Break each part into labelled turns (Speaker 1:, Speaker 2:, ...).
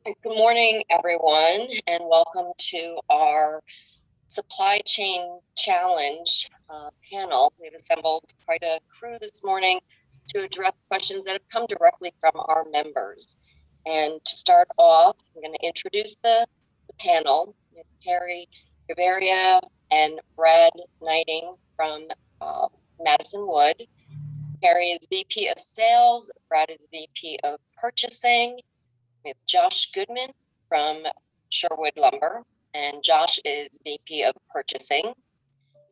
Speaker 1: Good morning, everyone, and welcome to our Supply Chain Challenge panel. We've assembled quite a crew this morning to address questions that have come directly from our members. And to start off, I'm going to introduce the panel. We have Kari, Gaviria, and Brad Knighting from Madison Wood. Kari is VP of Sales, Brad is VP of Purchasing. We have Josh Goodman from Sherwood Lumber, and Josh is VP of Purchasing.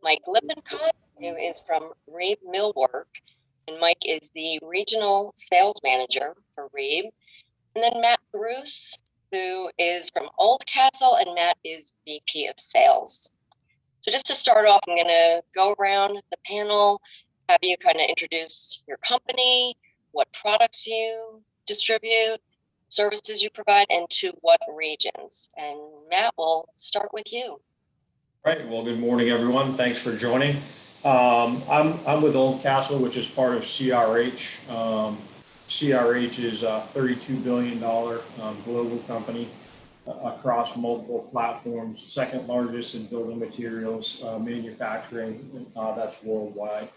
Speaker 1: Mike Lippincott, who is from REEB Millwork, and Mike is the Regional Sales Manager for REEB. And then Matt Bruce, who is from Oldcastle, and Matt is VP of Sales. So just to start off, I'm going to go around the panel, have you kind of introduce your company, what products you distribute, services you provide, and to what regions. And Matt, we'll start with you.
Speaker 2: All right. Well, good morning, everyone. Thanks for joining. I'm with Oldcastle, which is part of CRH. CRH is a $32 billion global company across multiple platforms, second largest in building materials manufacturing. That's worldwide.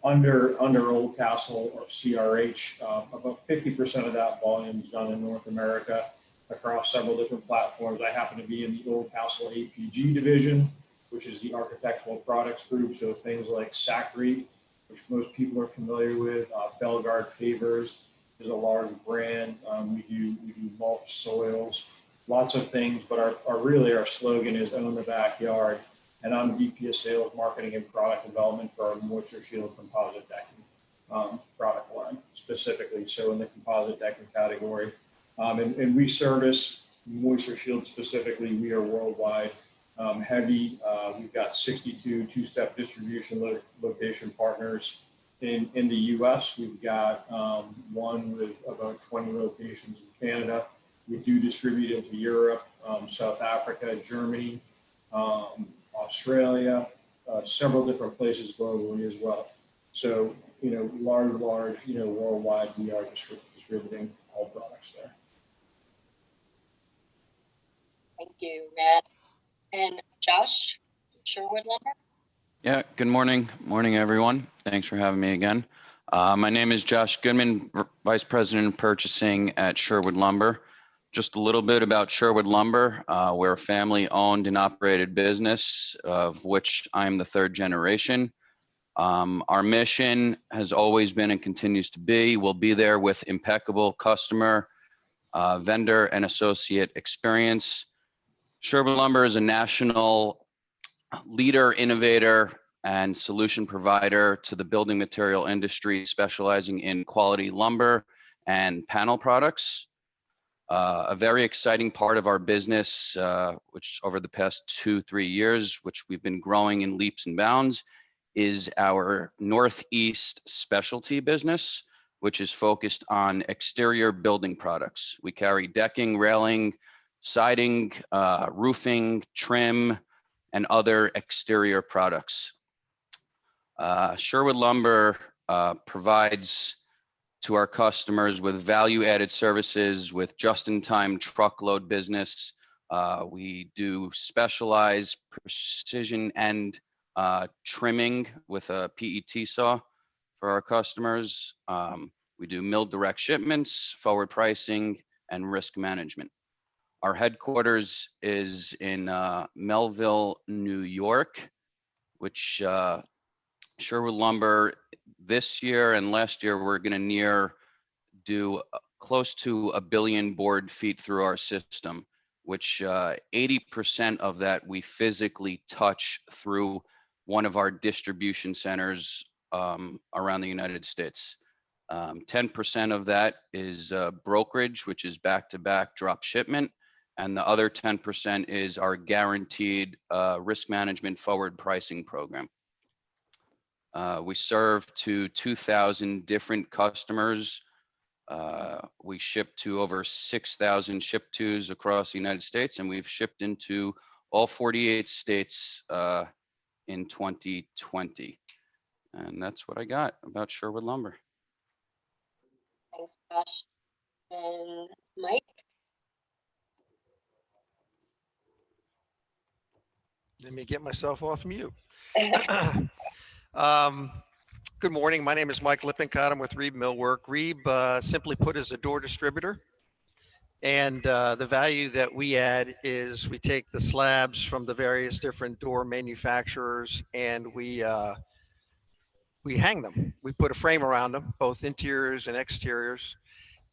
Speaker 2: Under Oldcastle or CRH, about 50% of that volume is done in North America across several different platforms. I happen to be in the Oldcastle APG division, which is the architectural products group. So things like Sacrete, which most people are familiar with, Belgard Pavers is a large brand. We do mulch soils, lots of things, but our slogan is own the backyard. And I'm VP of Sales, Marketing, and Product Development for our Moisture Shield composite decking product line specifically. So in the composite decking category, and we service Moisture Shield specifically. We are worldwide heavy. We've got 62 two-step distribution location partners in the U.S. We've got one with about 20 locations in Canada. We do distribute into Europe, South Africa, Germany, Australia, several different places globally as well. So, large, worldwide, we are distributing all products there.
Speaker 1: Thank you, Matt. And Josh, Sherwood Lumber?
Speaker 3: Yeah, good morning. Morning, everyone. Thanks for having me again. My name is Josh Goodman, Vice President of Purchasing at Sherwood Lumber. Just a little bit about Sherwood Lumber. We're a family-owned and operated business, of which I'm the third generation. Our mission has always been and continues to be, we'll be there with impeccable customer, vendor, and associate experience. Sherwood Lumber is a national leader, innovator, and solution provider to the building material industry, specializing in quality lumber and panel products. A very exciting part of our business, which over the past 2-3 years, which we've been growing in leaps and bounds, is our Northeast specialty business, which is focused on exterior building products. We carry decking, railing, siding, roofing, trim, and other exterior products. Sherwood Lumber provides to our customers with value-added services, with just-in-time truckload business. We do specialized precision end trimming with a PET saw for our customers. We do mill direct shipments, forward pricing, and risk management. Our headquarters is in Melville, New York, which Sherwood Lumber this year and last year, we're going to do close to 1 billion board feet through our system, which 80% of that we physically touch through one of our distribution centers around the United States. 10% of that is brokerage, which is back-to-back drop shipment. And the other 10% is our guaranteed risk management forward pricing program. We serve to 2,000 different customers. We ship to over 6,000 ship-tos across the United States, and we've shipped into all 48 states in 2020. And that's what I got about Sherwood Lumber.
Speaker 1: Thanks, Josh. And Mike?
Speaker 4: Let me get myself off mute. Good morning. My name is Mike Lippincott. I'm with REEB Millwork. REEB, simply put, is a door distributor. And the value that we add is we take the slabs from the various different door manufacturers and we hang them. We put a frame around them, both interiors and exteriors.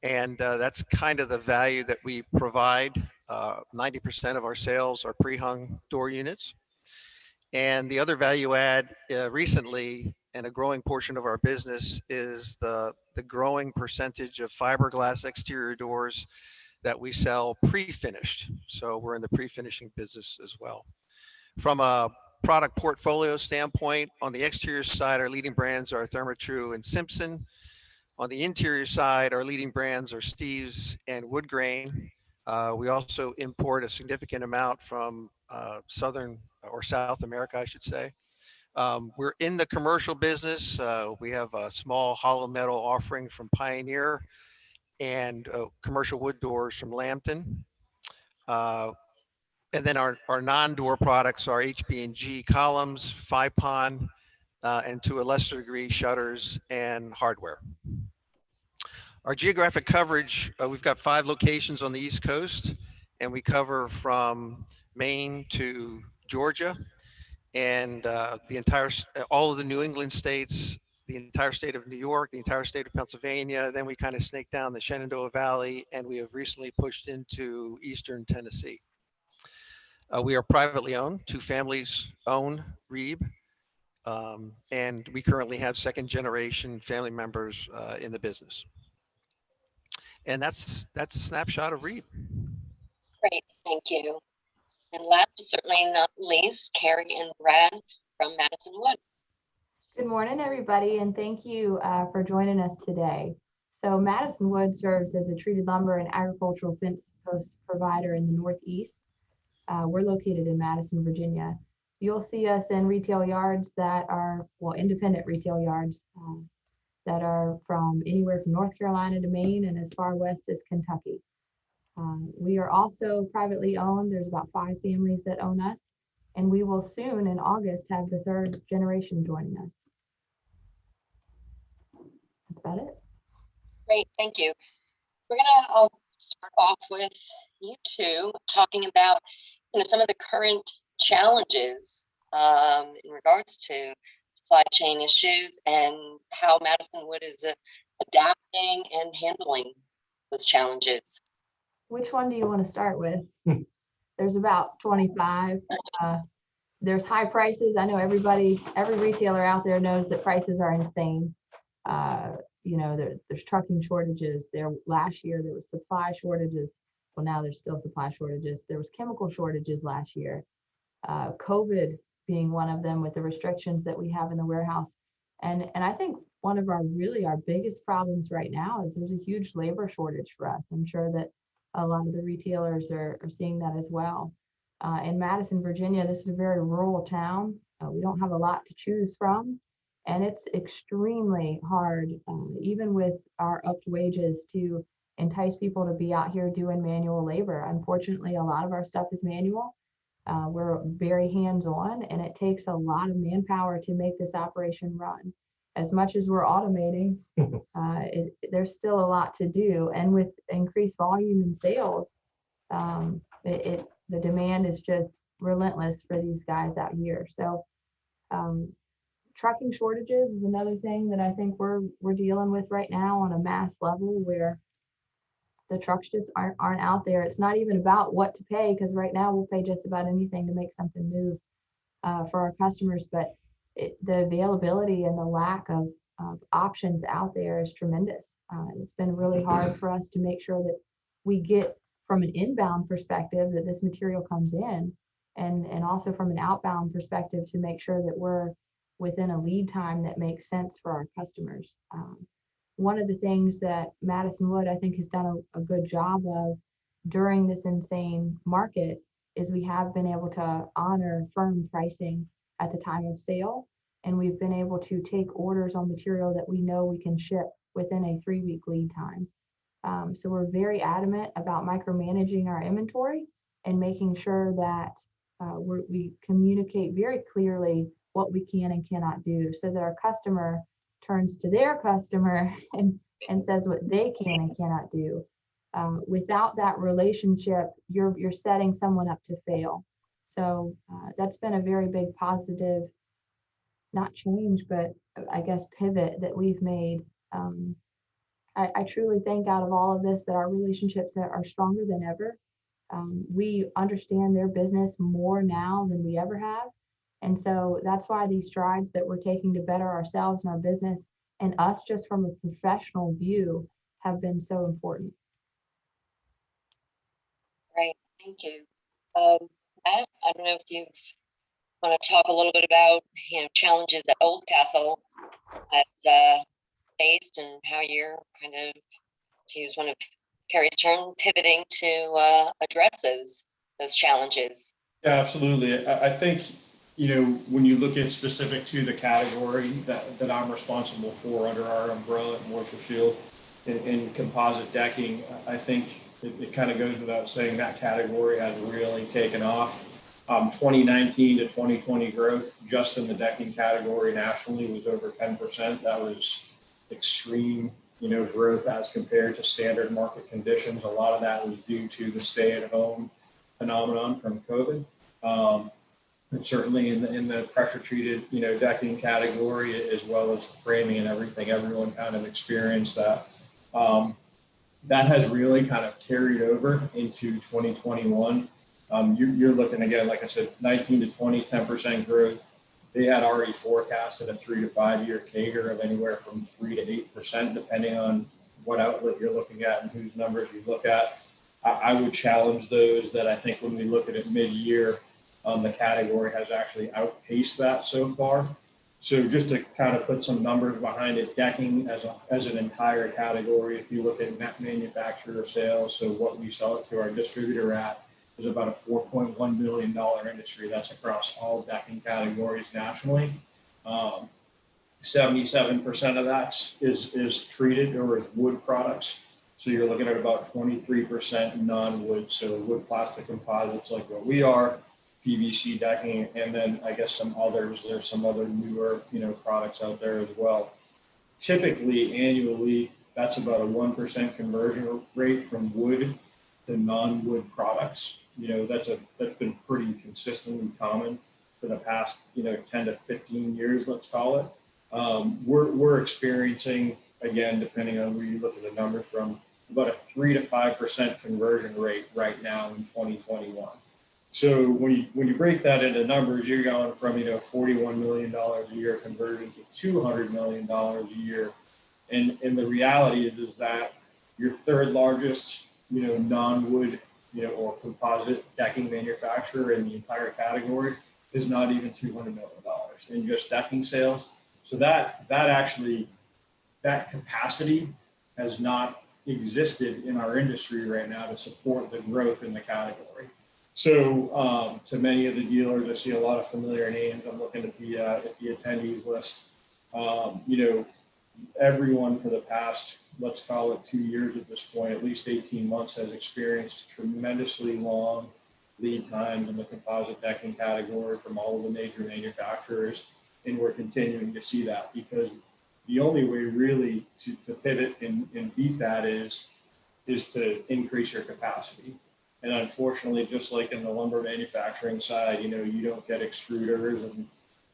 Speaker 4: And that's kind of the value that we provide. 90% of our sales are pre-hung door units. And the other value add recently, and a growing portion of our business, is the growing percentage of fiberglass exterior doors that we sell pre-finished. So we're in the pre-finishing business as well. From a product portfolio standpoint, on the exterior side, our leading brands are Therma-Tru and Simpson. On the interior side, our leading brands are Steve's and Wood Grain. We also import a significant amount from Southern or South America, I should say. We're in the commercial business. We have a small hollow metal offering from Pioneer and commercial wood doors from Lambton. And then our non-door products are HB&G columns, FIPON, and to a lesser degree, shutters and hardware. Our geographic coverage, we've got 5 locations on the East Coast, and we cover from Maine to Georgia, and all of the New England states, the entire state of New York, the entire state of Pennsylvania. Then we kind of snake down the Shenandoah Valley, and we have recently pushed into Eastern Tennessee. We are privately owned. 2 families own REEB, and we currently have second generation family members in the business. And that's a snapshot of REEB.
Speaker 1: Great, thank you. And last but certainly not least, Kari and Brad from Madison Wood.
Speaker 5: Good morning, everybody, and thank you for joining us today. So Madison Wood serves as a treated lumber and agricultural fence post provider in the Northeast. We're located in Madison, Virginia. You'll see us in retail yards that are, well, independent retail yards that are from anywhere from North Carolina to Maine and as far west as Kentucky. We are also privately owned. There's about 5 families that own us, and we will soon in August have the 3rd generation joining us. That's about it.
Speaker 1: Great, thank you. I'll start off with you two talking about some of the current challenges in regards to supply chain issues and how Madison Wood is adapting and handling those challenges.
Speaker 5: Which one do you want to start with? There's about 25. There's high prices. I know every retailer out there knows that prices are insane. There's trucking shortages. Last year there was supply shortages. Well, now there's still supply shortages. There was chemical shortages last year. COVID being one of them with the restrictions that we have in the warehouse. And I think one of our biggest problems right now is there's a huge labor shortage for us. I'm sure that a lot of the retailers are seeing that as well. In Madison, Virginia, this is a very rural town. We don't have a lot to choose from. And it's extremely hard, even with our upped wages, to entice people to be out here doing manual labor. Unfortunately, a lot of our stuff is manual. We're very hands-on, and it takes a lot of manpower to make this operation run. As much as we're automating, there's still a lot to do. And with increased volume in sales, the demand is just relentless for these guys out here. So trucking shortages is another thing that I think we're dealing with right now on a mass level, where the trucks just aren't out there. It's not even about what to pay, because right now we'll pay just about anything to make something move for our customers. But the availability and the lack of options out there is tremendous. It's been really hard for us to make sure that we get, from an inbound perspective, that this material comes in, and also from an outbound perspective to make sure that we're within a lead time that makes sense for our customers. One of the things that Madison Wood, I think, has done a good job of during this insane market is we have been able to honor firm pricing at the time of sale. And we've been able to take orders on material that we know we can ship within a 3-week lead time. So we're very adamant about micromanaging our inventory and making sure that we communicate very clearly what we can and cannot do so that our customer turns to their customer and says what they can and cannot do. Without that relationship, you're setting someone up to fail. So that's been a very big positive, not change, but I guess pivot that we've made. I truly think out of all of this that our relationships are stronger than ever. We understand their business more now than we ever have. And so that's why these strides that we're taking to better ourselves and our business and us just from a professional view have been so important.
Speaker 1: Right, thank you. Matt, I don't know if you want to talk a little bit about, challenges at Oldcastle that's faced and how you're kind of, to use one of Kari's term, pivoting to address those challenges.
Speaker 2: Yeah, absolutely. I think, when you look at specific to the category that I'm responsible for under our umbrella at Moisture Shield in composite decking, I think it kind of goes without saying that category has really taken off. 2019 to 2020 growth just in the decking category nationally was over 10%. That was extreme, growth as compared to standard market conditions. A lot of that was due to the stay-at-home phenomenon from COVID. And certainly in the pressure treated, decking category, as well as the framing and everything, everyone kind of experienced that. That has really kind of carried over into 2021. You're looking again, like I said, 19 to 20, 10% growth. They had already forecasted a 3 to 5 year CAGR of anywhere from 3 to 8%, depending on what outlet you're looking at and whose numbers you look at. I would challenge those that I think when we look at it mid-year, the category has actually outpaced that so far. So just to kind of put some numbers behind it, decking as an entire category, if you look at net manufacturer sales, so what we sell it to our distributor at, is about a $4.1 billion industry. That's across all decking categories nationally. 77% of that is treated or is wood products. So you're looking at about 23% non-wood, so wood plastic composites like what we are, PVC decking, and then I guess some others. There's some other newer, products out there as well. Typically, annually, that's about a 1% conversion rate from wood to non-wood products. That's been pretty consistently common for the past, 10 to 15 years, let's call it. We're experiencing, again, depending on where you look at the numbers from, about a 3 to 5% conversion rate right now in 2021. So when you break that into numbers, you're going from, $41 million a year conversion to $200 million a year. And the reality is that your third largest, non-wood, or composite decking manufacturer in the entire category is not even $200 million in just decking sales. So that capacity has not existed in our industry right now to support the growth in the category. So to many of the dealers, I see a lot of familiar names. I'm looking at the attendees list. Everyone for the past, let's call it 2 years at this point, at least 18 months, has experienced tremendously long lead times in the composite decking category from all of the major manufacturers. And we're continuing to see that because the only way really to pivot and beat that is to increase your capacity. And unfortunately, just like in the lumber manufacturing side, you don't get extruders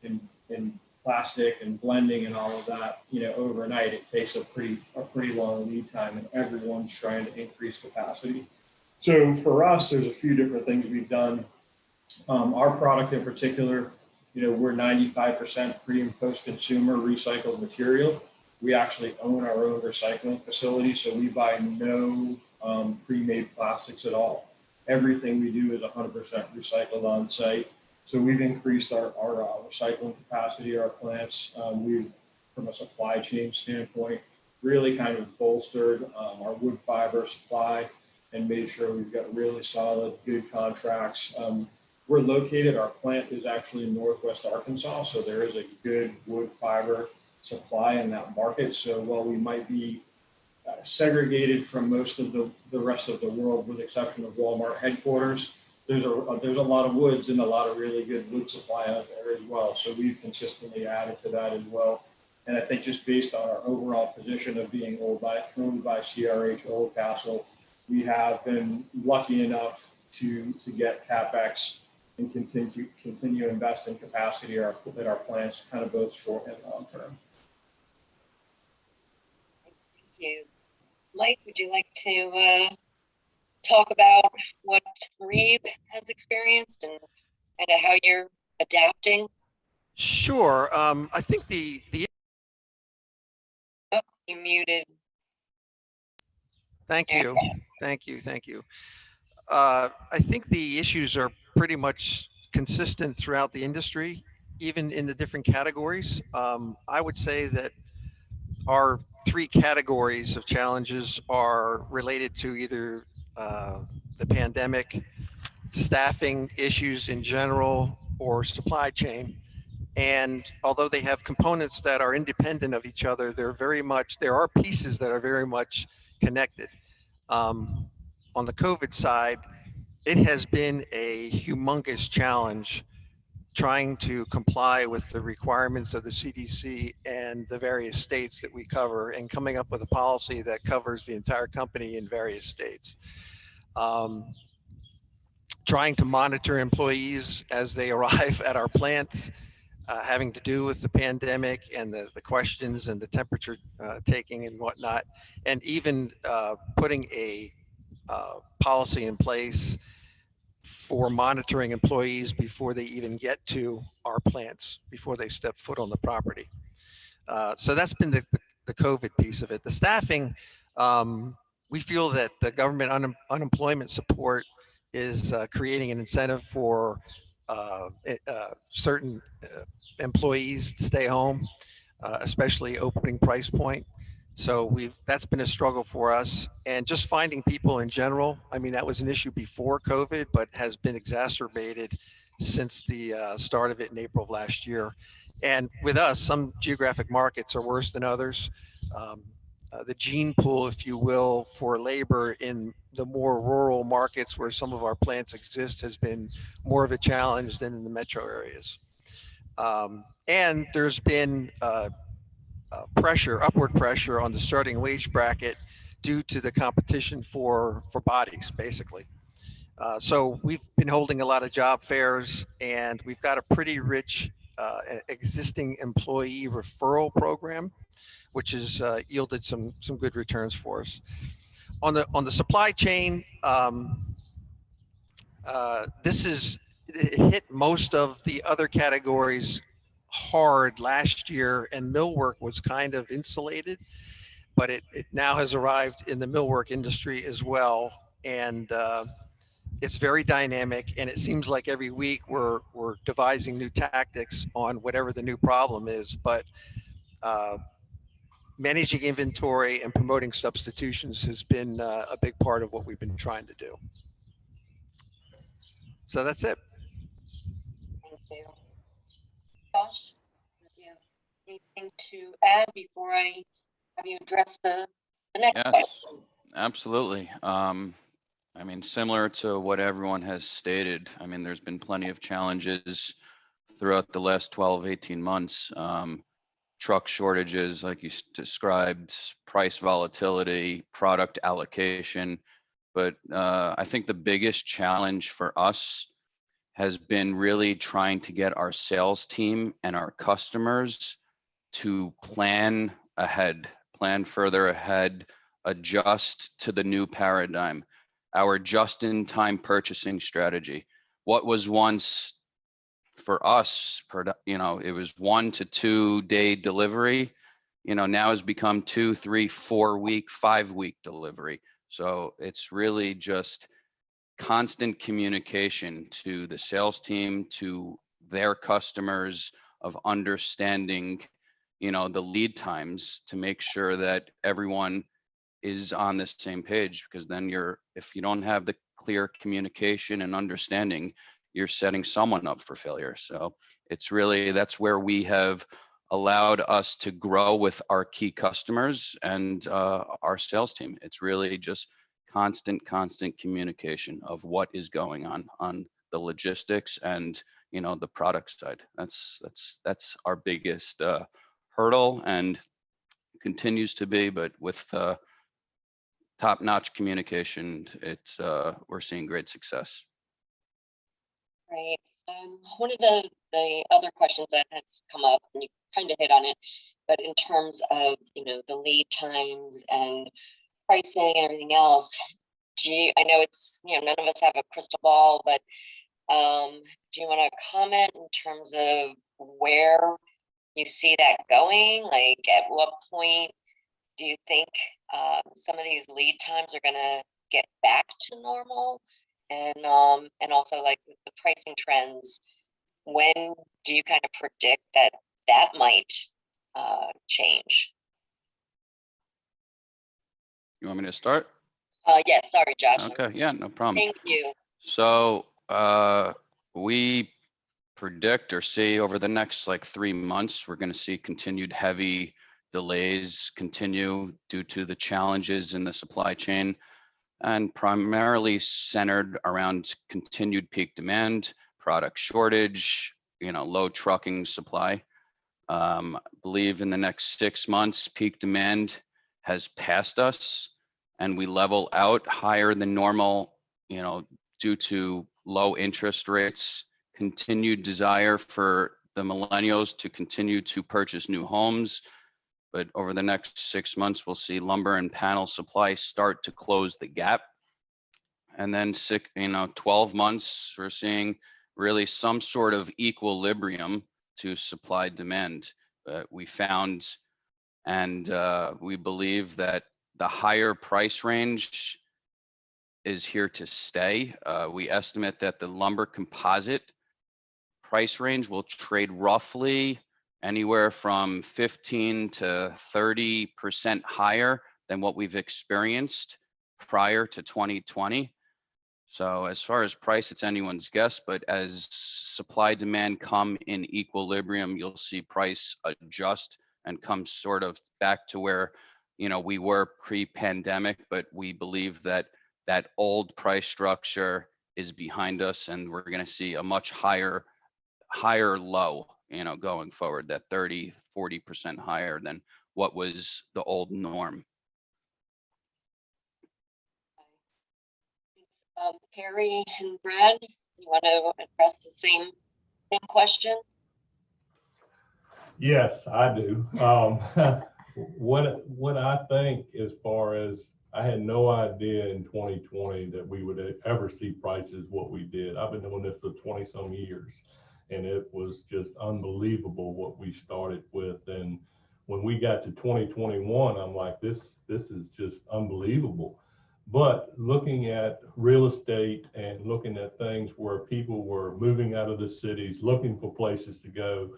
Speaker 2: and plastic and blending and all of that, overnight. It takes a pretty long lead time, and everyone's trying to increase capacity. So for us, there's a few different things we've done. Our product in particular, we're 95% pre and post consumer recycled material. We actually own our own recycling facility, so we buy no pre-made plastics at all. Everything we do is 100% recycled on site. So we've increased our recycling capacity at our plants. We've, from a supply chain standpoint, really kind of bolstered our wood fiber supply and made sure we've got really solid, good contracts. We're located, our plant is actually in Northwest Arkansas, so there is a good wood fiber supply in that market. So while we might be segregated from most of the rest of the world, with the exception of Walmart headquarters, there's a lot of woods and a lot of really good wood supply out there as well. So we've consistently added to that as well. And I think just based on our overall position of being owned by CRH Oldcastle, we have been lucky enough to get CapEx and continue to invest in capacity at our plants, kind of both short and long term.
Speaker 1: Thank you. Mike, would you like to talk about what REEB has experienced and how you're adapting?
Speaker 4: Sure. I think the
Speaker 1: Oh, you muted.
Speaker 4: Thank you. Thank you. I think the issues are pretty much consistent throughout the industry, even in the different categories. I would say that our three categories of challenges are related to either the pandemic, staffing issues in general, or supply chain. And although they have components that are independent of each other, there are pieces that are very much connected. On the COVID side, it has been a humongous challenge trying to comply with the requirements of the CDC and the various states that we cover, and coming up with a policy that covers the entire company in various states. Trying to monitor employees as they arrive at our plants, having to do with the pandemic and the questions and the temperature taking and whatnot, and even putting a policy in place for monitoring employees before they even get to our plants, before they step foot on the property. So that's been the COVID piece of it. The staffing, we feel that the government unemployment support is creating an incentive for certain employees to stay home, especially opening price point. So that's been a struggle for us, and just finding people in general. I mean, that was an issue before COVID, but has been exacerbated since the start of it in April of last year. And with us, some geographic markets are worse than others. The gene pool, if you will, for labor in the more rural markets where some of our plants exist has been more of a challenge than in the metro areas. And there's been upward pressure on the starting wage bracket due to the competition for bodies, basically. So we've been holding a lot of job fairs, and we've got a pretty rich existing employee referral program, which has yielded some good returns for us. On the supply chain, it hit most of the other categories hard last year, and millwork was kind of insulated, but it now has arrived in the millwork industry as well. And it's very dynamic, and it seems like every week we're devising new tactics on whatever the new problem is. But managing inventory and promoting substitutions has been a big part of what we've been trying to do. So that's it.
Speaker 1: Thank you. Josh, do you have anything to add before I have you address the next
Speaker 3: Yes,
Speaker 1: question?
Speaker 3: absolutely. I mean, similar to what everyone has stated, I mean, there's been plenty of challenges throughout the last 12, 18 months. Truck shortages, like you described, price volatility, product allocation. But I think the biggest challenge for us has been really trying to get our sales team and our customers to plan ahead, plan further ahead, adjust to the new paradigm, our just-in-time purchasing strategy. What was once for us, it was 1 to 2 day delivery, now has become 2, 3, 4 week, 5 week delivery. So it's really just constant communication to the sales team, to their customers, of understanding, the lead times to make sure that everyone is on the same page, because then if you don't have the clear communication and understanding, you're setting someone up for failure. So that's where we have allowed us to grow with our key customers and our sales team. It's really just constant communication of what is going on the logistics and, the product side. That's our biggest hurdle, and continues to be, but with top-notch communication, we're seeing great success.
Speaker 1: Right. One of the other questions that has come up, and you kind of hit on it, but in terms of, the lead times and pricing and everything else, I know it's, none of us have a crystal ball, but do you want to comment in terms of where you see that going? Like, at what point do you think some of these lead times are going to get back to normal? And also, like, with the pricing trends, when do you kind of predict that might change?
Speaker 3: You want me to start?
Speaker 1: Yes, sorry, Josh.
Speaker 3: Okay, yeah, no problem.
Speaker 1: Thank you.
Speaker 3: So we predict or see over the next 3 months, we're going to see continued heavy delays continue due to the challenges in the supply chain, and primarily centered around continued peak demand, product shortage, low trucking supply. Believe in the next 6 months, peak demand has passed us, and we level out higher than normal, due to low interest rates, continued desire for the millennials to continue to purchase new homes. But over the next 6 months, we'll see lumber and panel supply start to close the gap. And then 12 months, we're seeing really some sort of equilibrium to supply demand. We found, and we believe that the higher price range is here to stay. We estimate that the lumber composite price range will trade roughly anywhere from 15 to 30% higher than what we've experienced prior to 2020. So as far as price, it's anyone's guess, but as supply demand come in equilibrium, you'll see price adjust and come sort of back to where, we were pre-pandemic, but we believe that that old price structure is behind us, and we're going to see a much higher low, going forward, that 30-40% higher than what was the old norm.
Speaker 1: Kari and Brad, you want to address the same question?
Speaker 6: Yes, I do. What I think, as far as, I had no idea in 2020 that we would ever see prices what we did. I've been doing this for 20 some years, and it was just unbelievable what we started with. And when we got to 2021, I'm like, this is just unbelievable. But looking at real estate and looking at things where people were moving out of the cities, looking for places to go,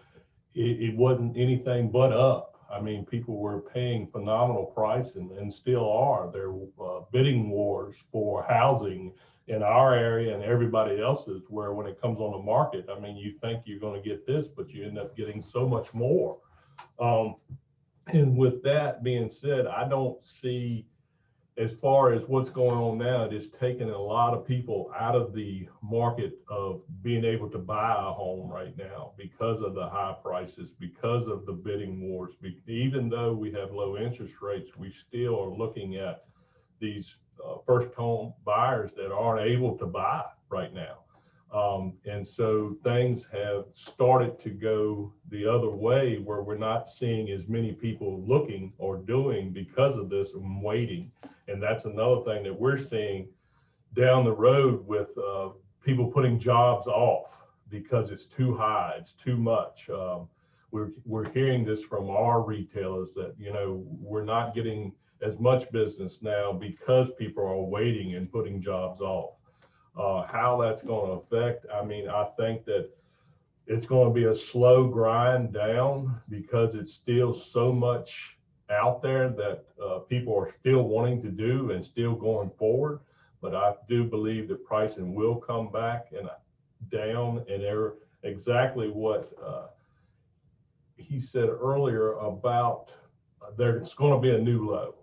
Speaker 6: it wasn't anything but up. I mean, people were paying phenomenal price and still are. There were bidding wars for housing in our area and everybody else's, where when it comes on the market, I mean, you think you're going to get this, but you end up getting so much more. And with that being said, I don't see, as far as what's going on now, it is taking a lot of people out of the market of being able to buy a home right now because of the high prices, because of the bidding wars. Even though we have low interest rates, we still are looking at these first home buyers that aren't able to buy right now. And so things have started to go the other way, where we're not seeing as many people looking or doing because of this and waiting. And that's another thing that we're seeing down the road with people putting jobs off because it's too high, it's too much. We're hearing this from our retailers that, we're not getting as much business now because people are waiting and putting jobs off. How that's going to affect, I mean, I think that it's going to be a slow grind down because it's still so much out there that people are still wanting to do and still going forward. But I do believe that pricing will come back and down, and they're exactly what he said earlier about there's going to be a new low.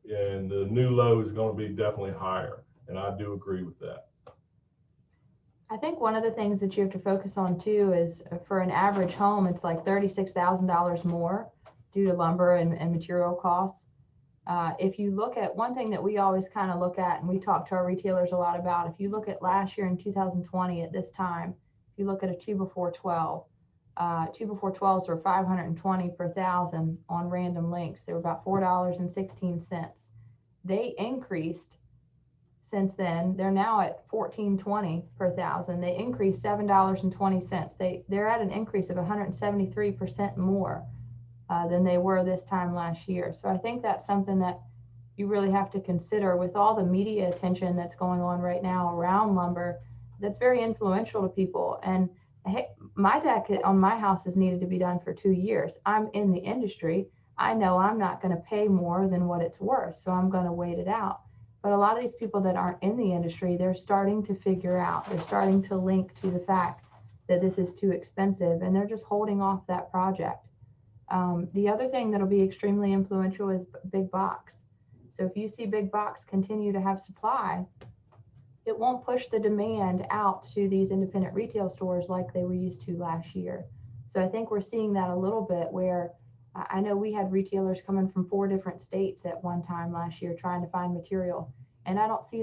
Speaker 6: and the new low is going to be definitely higher. And I do agree with that.
Speaker 5: I think one of the things that you have to focus on too is for an average home, it's like $36,000 more due to lumber and material costs. If you look at one thing that we always kind of look at, and we talk to our retailers a lot about, if you look at last year in 2020 at this time, if you look at a 2x4 2x4 were 520 per thousand on random links. They were about $4.16. They increased since then. They're now at $14.20 per thousand. They increased $7.20. They're at an increase of 173% more than they were this time last year. So I think that's something that you really have to consider with all the media attention that's going on right now around lumber. That's very influential to people. And hey, my deck on my house has needed to be done for 2 years. I'm in the industry. I know I'm not going to pay more than what it's worth, so I'm going to wait it out. But a lot of these people that aren't in the industry, they're starting to figure out, they're starting to link to the fact that this is too expensive, and they're just holding off that project. The other thing that'll be extremely influential is big box. So if you see big box continue to have supply, it won't push the demand out to these independent retail stores like they were used to last year. So I think we're seeing that a little bit where I know we had retailers coming from 4 different states at one time last year trying to find material. And I don't see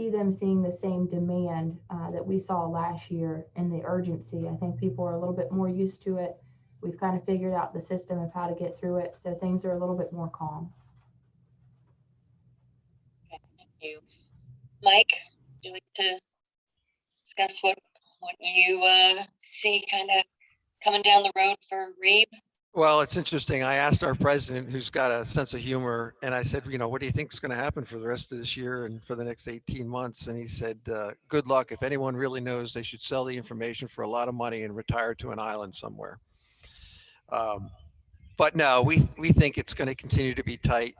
Speaker 5: them seeing the same demand that we saw last year in the urgency. I think people are a little bit more used to it. We've kind of figured out the system of how to get through it. So things are a little bit more calm.
Speaker 1: Okay, thank you. Mike, would you like to discuss what you see kind of coming down the road for REEB?
Speaker 4: Well, it's interesting. I asked our president, who's got a sense of humor, and I said, what do you think is going to happen for the rest of this year and for the next 18 months? And he said, good luck. If anyone really knows, they should sell the information for a lot of money and retire to an island somewhere. But no, we think it's going to continue to be tight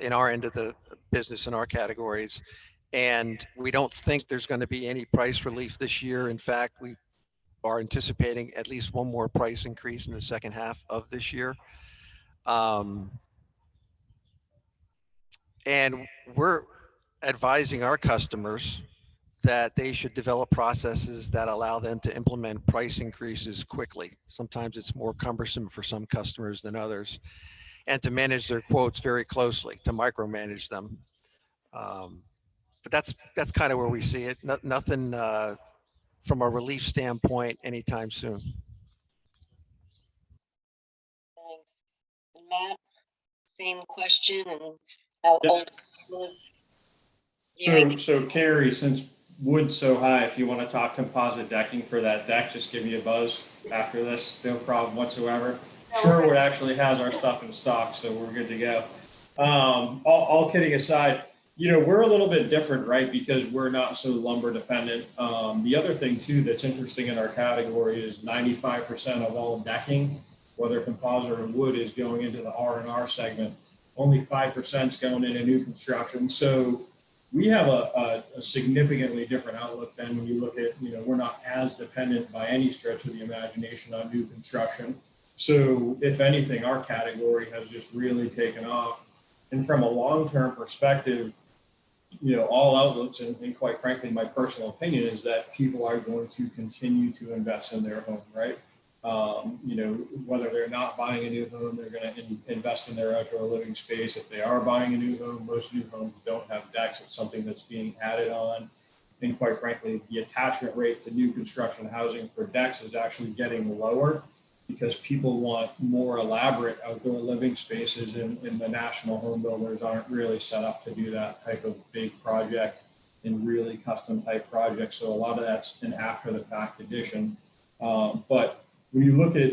Speaker 4: in our end of the business in our categories. And we don't think there's going to be any price relief this year. In fact, we are anticipating at least one more price increase in the second half of this year. And we're advising our customers that they should develop processes that allow them to implement price increases quickly. Sometimes it's more cumbersome for some customers than others, and to manage their quotes very closely, to micromanage them. But that's kind of where we see it. Nothing from a relief standpoint anytime soon.
Speaker 1: Thanks. And Matt, same question, and how old was you?
Speaker 2: So Kari, since wood's so high, if you want to talk composite decking for that deck, just give me a buzz after this. No problem whatsoever. Sherwood actually has our stuff in stock, so we're good to go. All kidding aside, we're a little bit different, right? Because we're not so lumber dependent. The other thing too that's interesting in our category is 95% of all decking, whether composite or wood, is going into the R&R segment. Only 5% is going into new construction. So we have a significantly different outlook than when you look at, we're not as dependent by any stretch of the imagination on new construction. So if anything, our category has just really taken off. And from a long-term perspective, all outlooks, and quite frankly, my personal opinion is that people are going to continue to invest in their home, right? Whether they're not buying a new home, they're going to invest in their outdoor living space. If they are buying a new home, most new homes don't have decks. It's something that's being added on. And quite frankly, the attachment rate to new construction housing for decks is actually getting lower because people want more elaborate outdoor living spaces, and the national home builders aren't really set up to do that type of big project and really custom type projects. So a lot of that's an after the fact addition. But when you look at,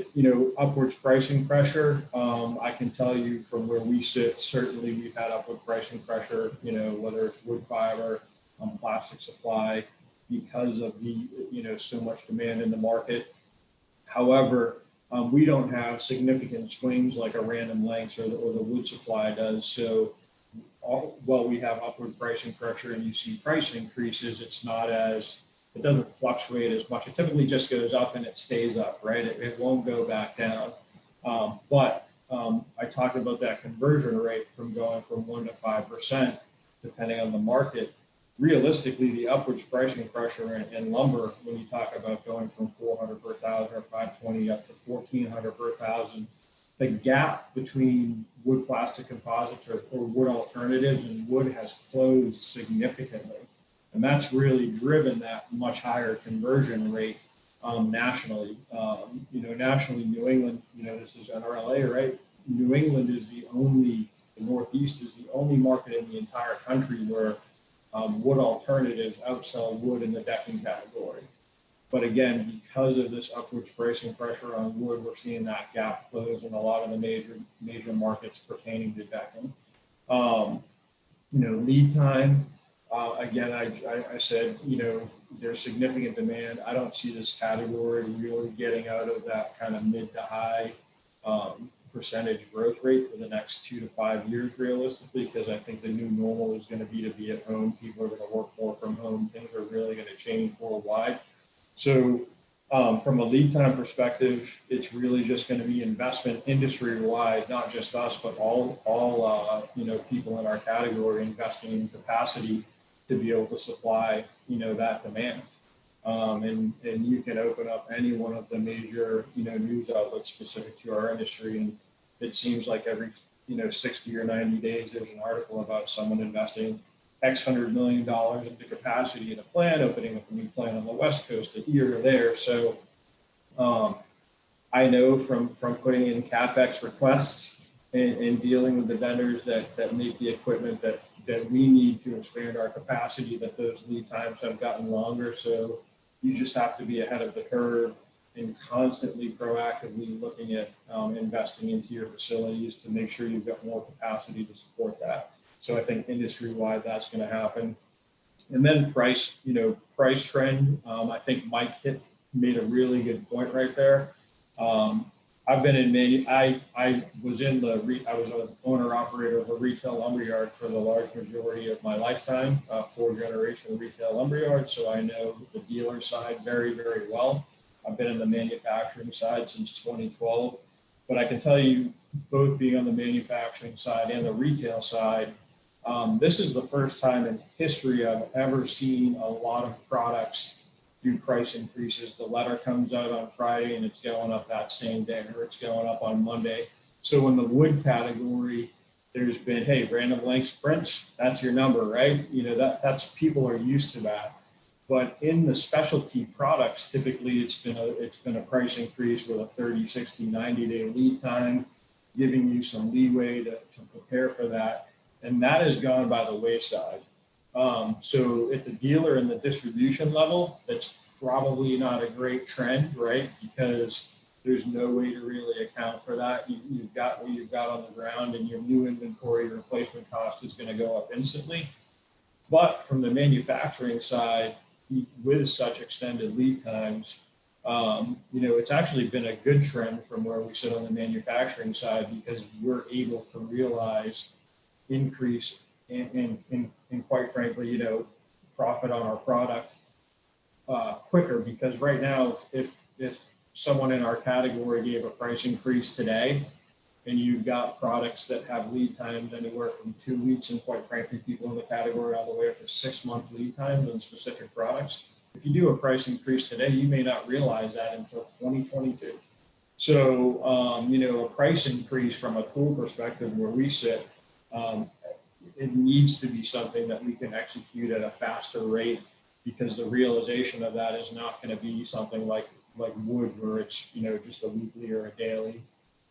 Speaker 2: upwards pricing pressure, I can tell you from where we sit, certainly we've had upward pricing pressure, whether it's wood fiber, plastic supply, because of the, so much demand in the market. However, we don't have significant swings like a random lengths or the wood supply does. So while we have upward pricing pressure and you see price increases, it doesn't fluctuate as much. It typically just goes up and it stays up, right? It won't go back down. But I talked about that conversion rate from going from 1% to 5%, depending on the market. Realistically, the upwards pricing pressure in lumber, when you talk about going from 400 per thousand or 520 up to 1400 per thousand, the gap between wood plastic composites or wood alternatives and wood has closed significantly. And that's really driven that much higher conversion rate nationally. Nationally, New England, this is NRLA, right? New England is the Northeast is the only market in the entire country where wood alternatives outsell wood in the decking category. But again, because of this upwards pricing pressure on wood, we're seeing that gap close in a lot of the major markets pertaining to decking. Lead time, again, I said, there's significant demand. I don't see this category really getting out of that kind of mid to high percentage growth rate for the next 2 to 5 years, realistically, because I think the new normal is going to be at home. People are going to work more from home. Things are really going to change worldwide. So from a lead time perspective, it's really just going to be investment industry wide, not just us, but all people in our category investing in capacity to be able to supply, that demand. And you can open up any one of the major, news outlets specific to our industry, and it seems like every, 60 or 90 days, there's an article about someone investing X $100 million into capacity in a plant, opening up a new plant on the West Coast, here or there. So I know from putting in CapEx requests and dealing with the vendors that make the equipment that we need to expand our capacity, that those lead times have gotten longer. So you just have to be ahead of the curve and constantly proactively looking at investing into your facilities to make sure you've got more capacity to support that. So I think industry-wide, that's going to happen. And then price trend. I think Mike made a really good point right there. I've been in I was an owner operator of a retail lumberyard for the large majority of my lifetime, 4-generation retail lumberyard. So I know the dealer side very, very well. I've been in the manufacturing side since 2012, but I can tell you, both being on the manufacturing side and the retail side, this is the first time in history I've ever seen a lot of products do price increases. The letter comes out on Friday and it's going up that same day, or it's going up on Monday. So in the wood category, there's been, hey, random length sprints, that's your number, right? That's people are used to that. But in the specialty products, typically it's been a price increase with a 30, 60, 90-day lead time, giving you some leeway to prepare for that. And that has gone by the wayside. So at the dealer and the distribution level, that's probably not a great trend, right? Because there's no way to really account for that. You've got what you've got on the ground, and your new inventory replacement cost is going to go up instantly. But from the manufacturing side, with such extended lead times, it's actually been a good trend from where we sit on the manufacturing side, because we're able to realize increase and quite frankly, profit on our product quicker. Because right now, if someone in our category gave a price increase today, and you've got products that have lead times anywhere from 2 weeks, and quite frankly, people in the category all the way up to 6-month lead times on specific products. If you do a price increase today, you may not realize that until 2022. So, a price increase from a tool perspective where we sit, it needs to be something that we can execute at a faster rate, because the realization of that is not going to be something like wood, where it's, just a weekly or a daily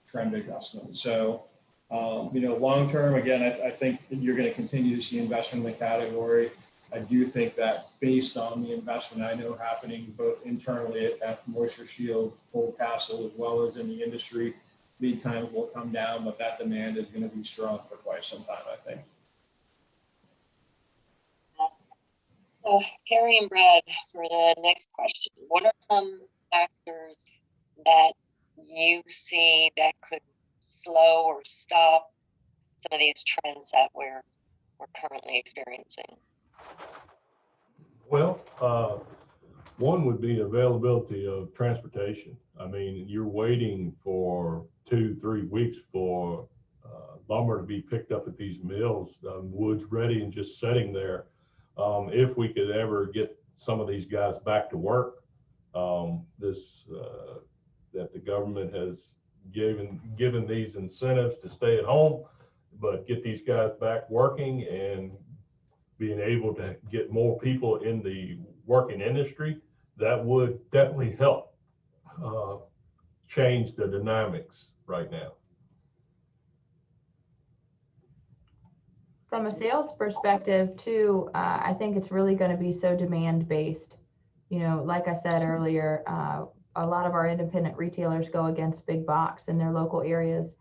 Speaker 2: trend adjustment. So, long term, again, I think you're going to continue to see investment in the category. I do think that based on the investment I know happening both internally at Moisture Shield, Oldcastle, as well as in the industry, lead times will come down, but that demand is going to be strong for quite some time, I think.
Speaker 1: So Kari and Brad, for the next question, what are some factors that you see that could slow or stop some of these trends that we're currently experiencing?
Speaker 6: Well, One would be availability of transportation. I mean, you're waiting for 2-3 weeks for lumber to be picked up at these mills, wood's ready and just sitting there. If we could ever get some of these guys back to work, that the government has given these incentives to stay at home, but get these guys back working and being able to get more people in the working industry, that would definitely help change the dynamics right now.
Speaker 5: From a sales perspective too, I think it's really going to be so demand based. You know, like I said earlier, a lot of our independent retailers go against big box in their local areas.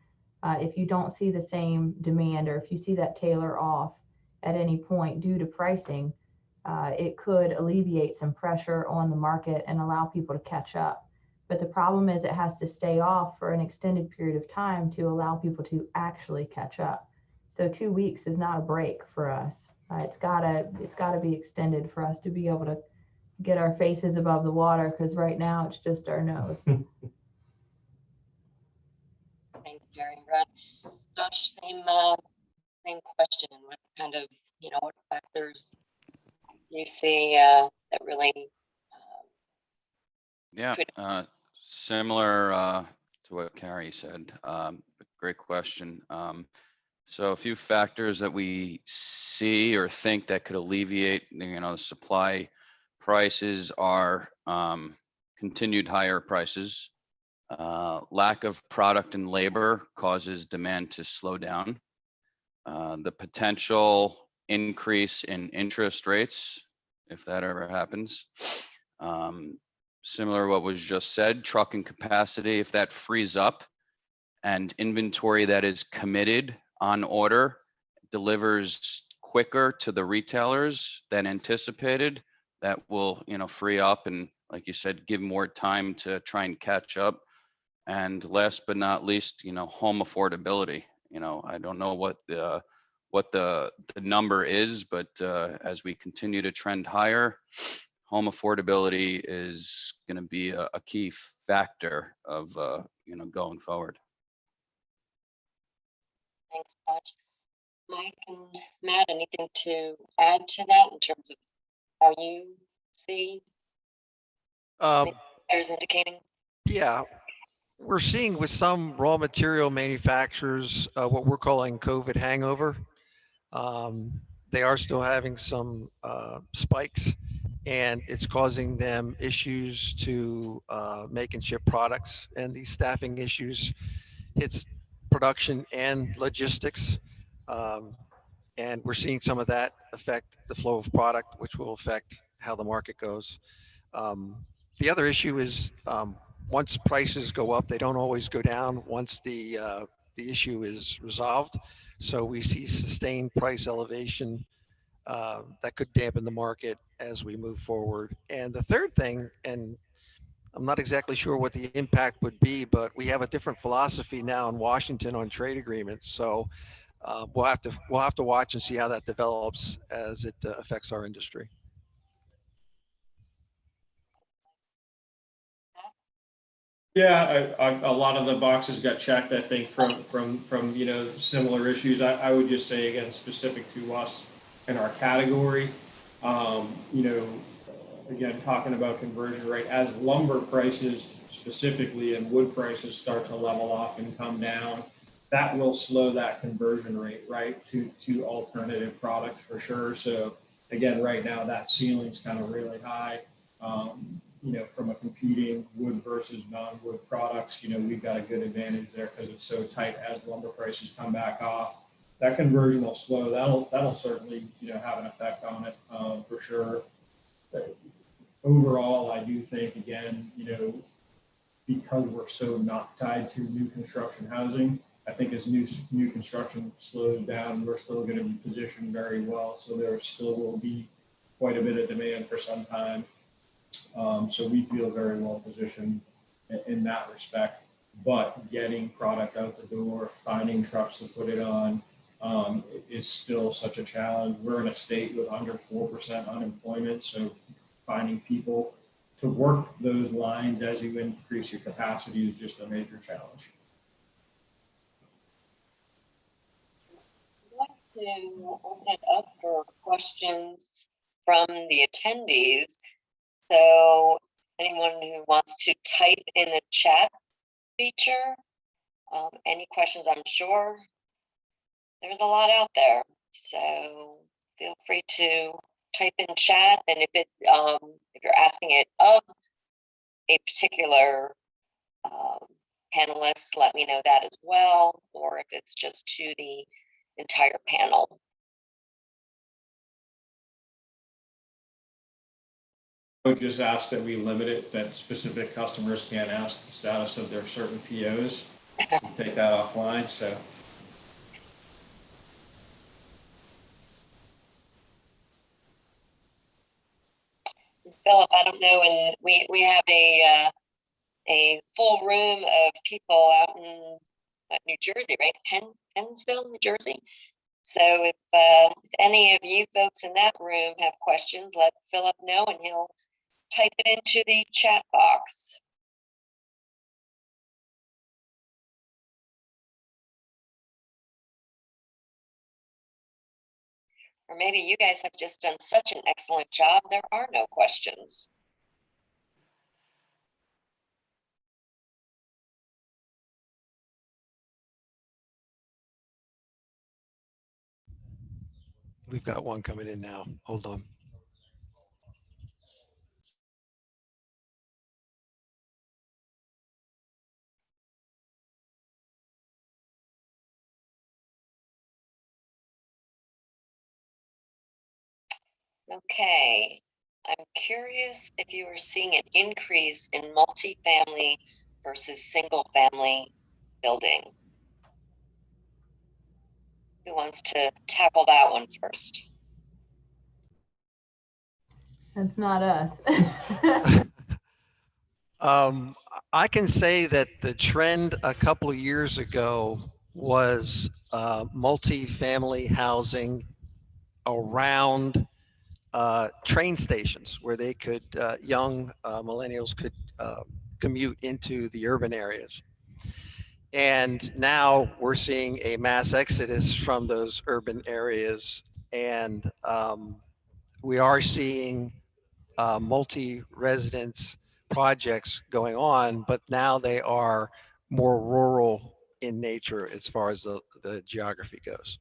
Speaker 5: If you don't see the same demand, or if you see that tailor off at any point due to pricing, it could alleviate some pressure on the market and allow people to catch up. But the problem is it has to stay off for an extended period of time to allow people to actually catch up. So 2 weeks is not a break for us. It's gotta be extended for us to be able to get our faces above the water, because right now it's just our nose.
Speaker 1: Thank you, Kari and Brad. Josh, same question. What kind of, what factors you see that really
Speaker 3: Yeah,
Speaker 1: could-
Speaker 3: similar to what Kari said. Great question. So a few factors that we see or think that could alleviate, the supply prices are continued higher prices. Lack of product and labor causes demand to slow down. The potential increase in interest rates, if that ever happens. Similar to what was just said, trucking capacity, if that frees up and inventory that is committed on order delivers quicker to the retailers than anticipated, that will, free up and, like you said, give more time to try and catch up. And last but not least, home affordability. I don't know what the number is, but as we continue to trend higher, home affordability is going to be a key factor of going forward.
Speaker 1: Thanks, Josh. Mike and Matt, anything to add to that in terms of how you see there's indicating?
Speaker 4: Yeah, we're seeing with some raw material manufacturers what we're calling COVID hangover. They are still having some spikes, and it's causing them issues to make and ship products. And these staffing issues hits production and logistics. And we're seeing some of that affect the flow of product, which will affect how the market goes. The other issue is once prices go up, they don't always go down once the issue is resolved. So we see sustained price elevation that could dampen the market as we move forward. And the third thing, and I'm not exactly sure what the impact would be, but we have a different philosophy now in Washington on trade agreements. So we'll have to watch and see how that develops as it affects our industry.
Speaker 2: Yeah, a lot of the boxes got checked, I think, from similar issues. I would just say, again, specific to us in our category, again, talking about conversion rate, as lumber prices specifically and wood prices start to level off and come down, that will slow that conversion rate, right, to alternative products for sure. So again, right now that ceiling's kind of really high. From a competing wood versus non-wood products, we've got a good advantage there because it's so tight. As lumber prices come back off, that conversion will slow. That'll certainly, have an effect on it for sure. But overall, I do think, again, because we're so not tied to new construction housing, I think as new construction slows down, we're still going to be positioned very well. So there still will be quite a bit of demand for some time. So we feel very well positioned in that respect, but getting product out the door, finding trucks to put it on, is still such a challenge. We're in a state with under 4% unemployment, so finding people to work those lines as you increase your capacity is just a major challenge.
Speaker 1: I'd like to open it up for questions from the attendees. So anyone who wants to type in the chat feature, any questions, I'm sure there's a lot out there. So feel free to type in chat, and if you're asking it of a particular panelist, let me know that as well, or if it's just to the entire panel.
Speaker 2: I would just ask that we limit it, that specific customers can't ask the status of their certain POs. We'll take that offline, so.
Speaker 1: Philip, I don't know, and we have a full room of people out in New Jersey, right? Pennsville, New Jersey. So if any of you folks in that room have questions, let Philip know and he'll type it into the chat box. Or maybe you guys have just done such an excellent job, there are no questions.
Speaker 4: We've got one coming in now. Hold on.
Speaker 1: Okay, I'm curious if you are seeing an increase in multifamily versus single family building. Who wants to tackle that one first?
Speaker 5: That's not us.
Speaker 4: I can say that the trend a couple of years ago was multi-family housing around train stations where they could, young millennials could commute into the urban areas. And now we're seeing a mass exodus from those urban areas, and we are seeing multi-residence projects going on, but now they are more rural in nature as far as the geography goes.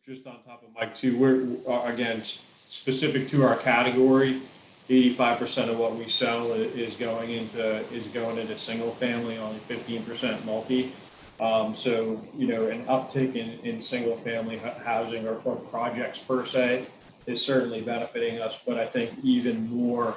Speaker 2: Just on top of Mike too, we're again specific to our category. 85% of what we sell is going into single family, only 15% multi. So an uptick in single family housing or projects per se is certainly benefiting us. But I think even more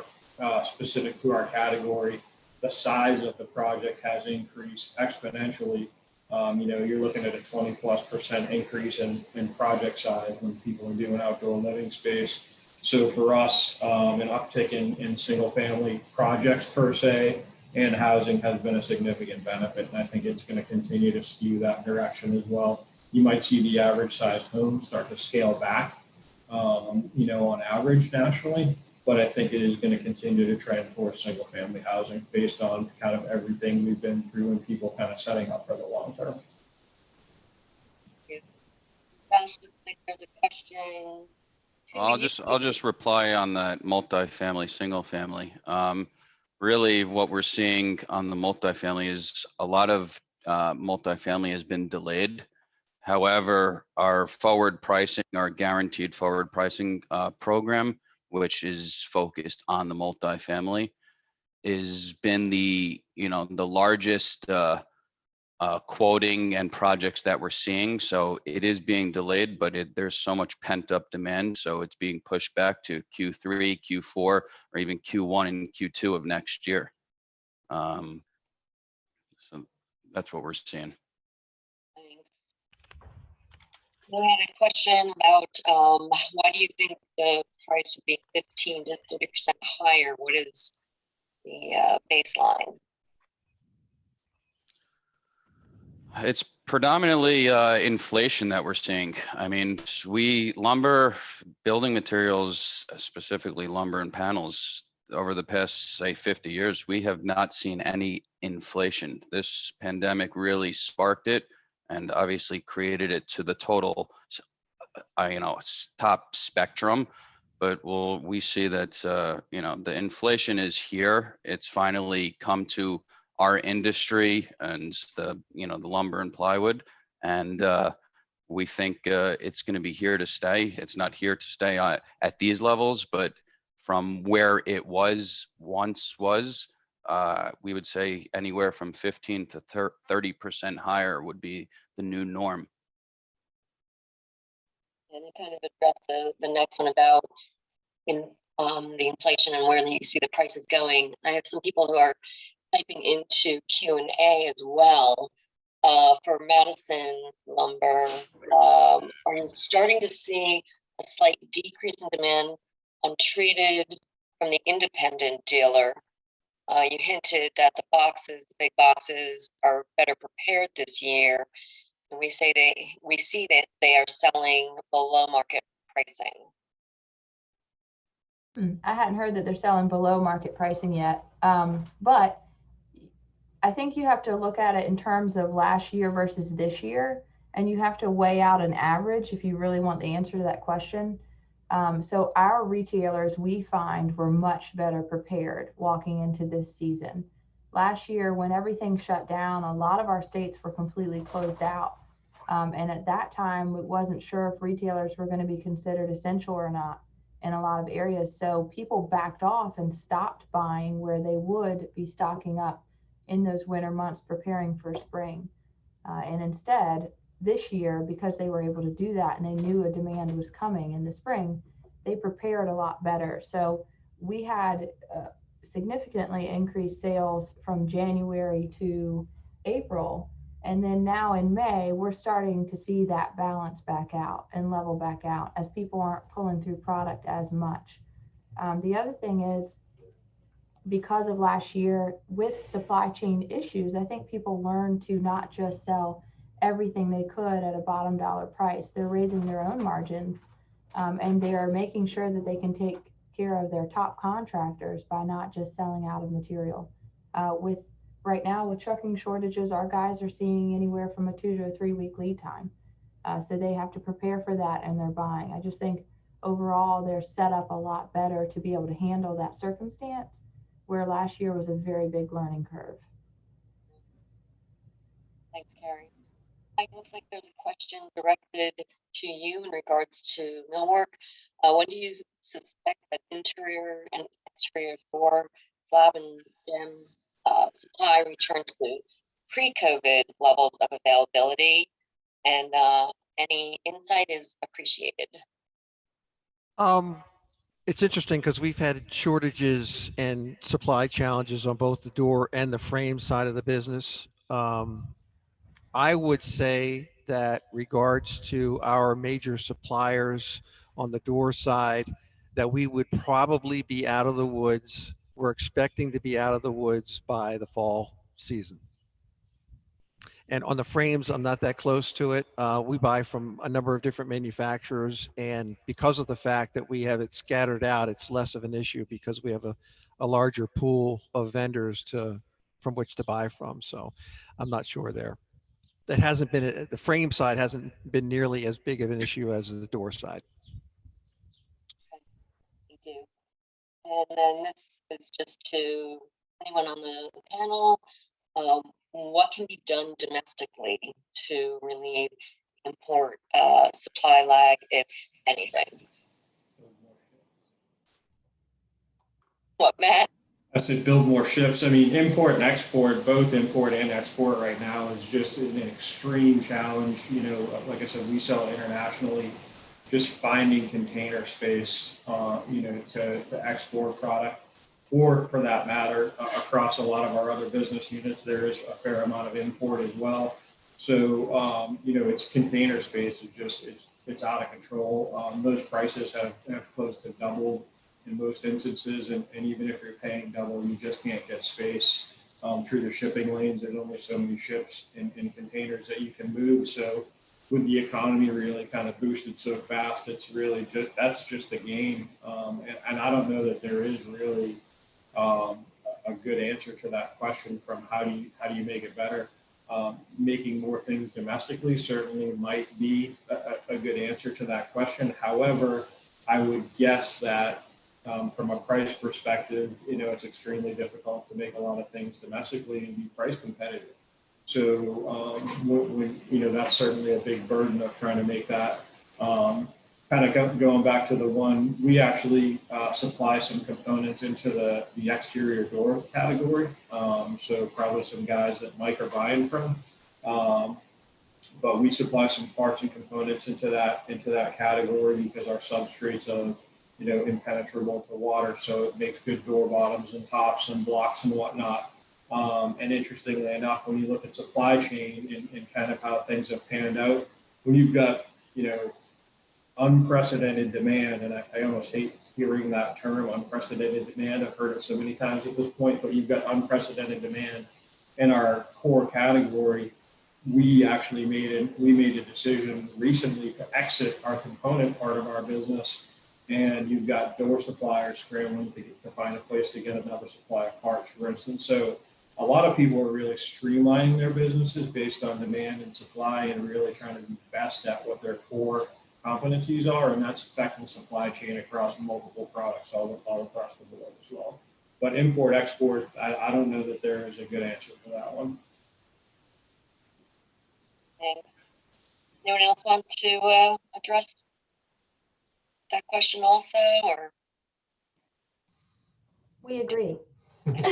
Speaker 2: specific to our category, the size of the project has increased exponentially. You're looking at a 20+% increase in project size when people are doing outdoor living space. So for us, an uptick in single family projects per se and housing has been a significant benefit. And I think it's going to continue to skew that direction as well. You might see the average size home start to scale back, on average nationally, but I think it is going to continue to trend towards single family housing based on kind of everything we've been through and people kind of setting up for the long term.
Speaker 1: Josh, looks like there's a question.
Speaker 3: I'll just reply on that multifamily, single family. Really what we're seeing on the multifamily is a lot of multifamily has been delayed. However, our forward pricing, our guaranteed forward pricing program, which is focused on the multifamily, has been the largest quoting and projects that we're seeing. So it is being delayed, but there's so much pent up demand. So it's being pushed back to Q3, Q4, or even Q1 and Q2 of next year. So that's what we're seeing.
Speaker 1: Thanks. We had a question about why do you think the price would be 15 to 30% higher? What is the baseline?
Speaker 3: It's predominantly inflation that we're seeing. I mean, lumber, building materials, specifically lumber and panels, over the past, say, 50 years, we have not seen any inflation. This pandemic really sparked it and obviously created it to the total, top spectrum. But we see that, the inflation is here. It's finally come to our industry and the lumber and plywood. And we think it's going to be here to stay. It's not here to stay at these levels, but from where it once was, we would say anywhere from 15 to 30% higher would be the new norm.
Speaker 1: And it kind of addressed the next one about the inflation and where you see the prices going. I have some people who are typing into Q&A as well. For Madison lumber, are you starting to see a slight decrease in demand untreated from the independent dealer? You hinted that the big boxes are better prepared this year. And we see that they are selling below market pricing.
Speaker 5: I hadn't heard that they're selling below market pricing yet, but I think you have to look at it in terms of last year versus this year, and you have to weigh out an average if you really want the answer to that question. So our retailers, we find, were much better prepared walking into this season. Last year, when everything shut down, a lot of our states were completely closed out. And at that time, it wasn't sure if retailers were going to be considered essential or not in a lot of areas. So people backed off and stopped buying where they would be stocking up in those winter months preparing for spring. And instead, this year, because they were able to do that and they knew a demand was coming in the spring, they prepared a lot better. So we had significantly increased sales from January to April. And then now in May, we're starting to see that balance back out and level back out as people aren't pulling through product as much. The other thing is, because of last year with supply chain issues, I think people learned to not just sell everything they could at a bottom dollar price. They're raising their own margins, and they are making sure that they can take care of their top contractors by not just selling out of material. Right now with trucking shortages, our guys are seeing anywhere from a 2 to a 3 week lead time. So they have to prepare for that, and they're buying. I just think overall they're set up a lot better to be able to handle that circumstance, where last year was a very big learning curve.
Speaker 1: Thanks, Kari. It looks like there's a question directed to you in regards to millwork. When do you suspect that interior and exterior door, slab, and gem supply return to pre-COVID levels of availability? And any insight is appreciated.
Speaker 4: It's interesting because we've had shortages and supply challenges on both the door and the frame side of the business. I would say that regards to our major suppliers on the door side, that we would probably be out of the woods. We're expecting to be out of the woods by the fall season. And on the frames, I'm not that close to it. We buy from a number of different manufacturers, and because of the fact that we have it scattered out, it's less of an issue because we have a larger pool of vendors from which to buy from. So I'm not sure there. That hasn't been, the frame side hasn't been nearly as big of an issue as the door side.
Speaker 1: Thank you. And then this is just to anyone on the panel. What can be done domestically to relieve import supply lag, if anything? What, Matt?
Speaker 2: I said build more ships. I mean, import and export, both import and export right now is just an extreme challenge. Like I said, we sell internationally. Just finding container space, to export product, or for that matter, across a lot of our other business units, there is a fair amount of import as well. So, it's container space it's out of control. Those prices have close to doubled in most instances, and even if you're paying double, you just can't get space. through the shipping lanes. There's only so many ships and containers that you can move. So with the economy really kind of boosted so fast, it's really just, that's just the game. And I don't know that there is really a good answer to that question from how do you make it better? Making more things domestically certainly might be a good answer to that question. However, I would guess that from a price perspective, it's extremely difficult to make a lot of things domestically and be price competitive. So that's certainly a big burden of trying to make that. Kind of going back to the one, we actually supply some components into the exterior door category. So probably some guys that Mike are buying from. But we supply some parts and components into that category because our substrates are, impenetrable to water. So it makes good door bottoms and tops and blocks and whatnot. And interestingly enough, when you look at supply chain and kind of how things have panned out, when you've got, unprecedented demand, and I almost hate hearing that term, unprecedented demand. I've heard it so many times at this point, but you've got unprecedented demand in our core category. We actually made a decision recently to exit our component part of our business, and you've got door suppliers scrambling to find a place to get another supply of parts, for instance. So a lot of people are really streamlining their businesses based on demand and supply and really trying to be best at what their core competencies are, and that's affecting supply chain across multiple products all across the board as well. But import, export, I don't know that there is a good answer for that one.
Speaker 1: Thanks. Anyone else want to address that question also, or?
Speaker 5: We agree.
Speaker 1: Let's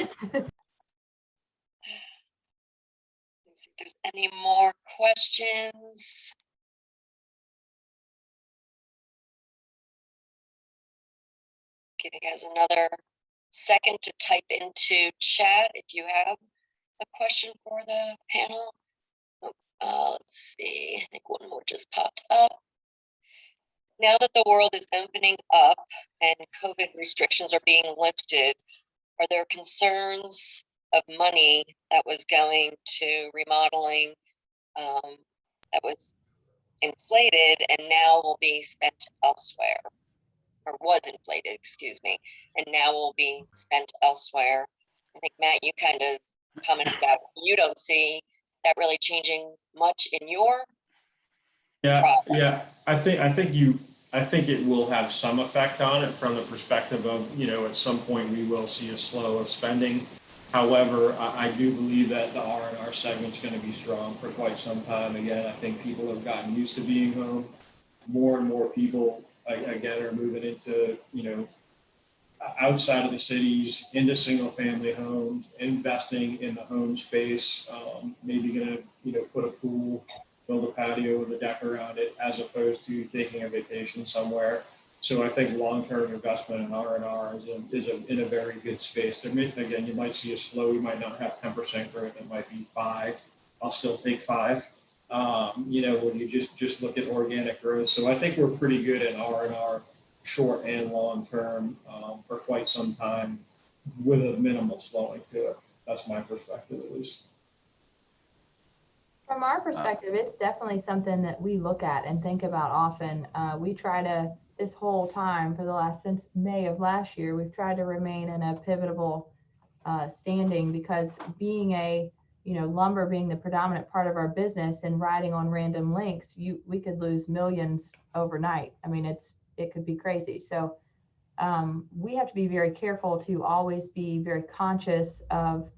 Speaker 1: see if there's any more questions. Give you guys another second to type into chat if you have a question for the panel. Let's see, I think one more just popped up. Now that the world is opening up and COVID restrictions are being lifted, are there concerns of money that was going to remodeling that was inflated and now will be spent elsewhere? Or was inflated, excuse me, and now will be spent elsewhere? I think, Matt, you kind of commented about you don't see that really changing much in your
Speaker 2: Yeah. I think it will have some effect on it from the perspective of, at some point we will see a slow of spending. However, I do believe that the R&R segment's going to be strong for quite some time. Again, I think people have gotten used to being home. More and more people again are moving into, outside of the cities, into single family homes, investing in the home space, maybe gonna, put a pool, build a patio with a deck around it, as opposed to taking a vacation somewhere. So I think long-term investment in R&R is in a very good space. There again, you might see a slow, you might not have 10% growth, it might be 5. I'll still take 5. When you just look at organic growth. So I think we're pretty good at R&R short and long term for quite some time with a minimal slowing to it. That's my perspective, at least.
Speaker 5: From our perspective, it's definitely something that we look at and think about often. We try to, this whole time since May of last year, we've tried to remain in a pivotal standing, because being lumber being the predominant part of our business and riding on random links, we could lose millions overnight. I mean, it could be crazy. So we have to be very careful to always be very conscious of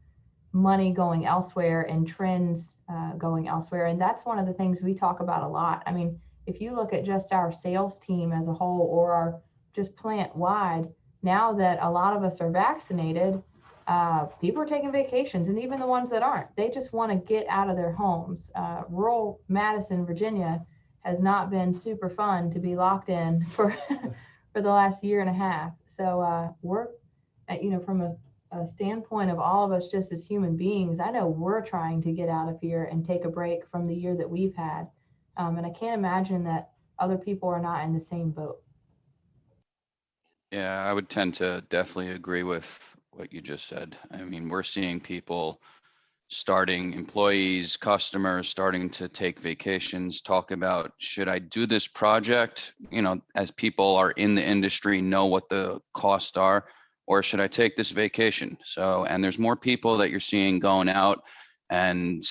Speaker 5: money going elsewhere and trends going elsewhere. And that's one of the things we talk about a lot. I mean, if you look at just our sales team as a whole, or our just plant wide, now that a lot of us are vaccinated, people are taking vacations, and even the ones that aren't, they just want to get out of their homes. Rural Madison, Virginia has not been super fun to be locked in for the last year and a half. So we're, from a standpoint of all of us just as human beings, I know we're trying to get out of here and take a break from the year that we've had. And I can't imagine that other people are not in the same boat.
Speaker 3: Yeah, I would tend to definitely agree with what you just said. I mean, we're seeing people employees, customers starting to take vacations, talk about, should I do this project? You know, as people are in the industry, know what the costs are, or should I take this vacation? So, and there's more people that you're seeing going out and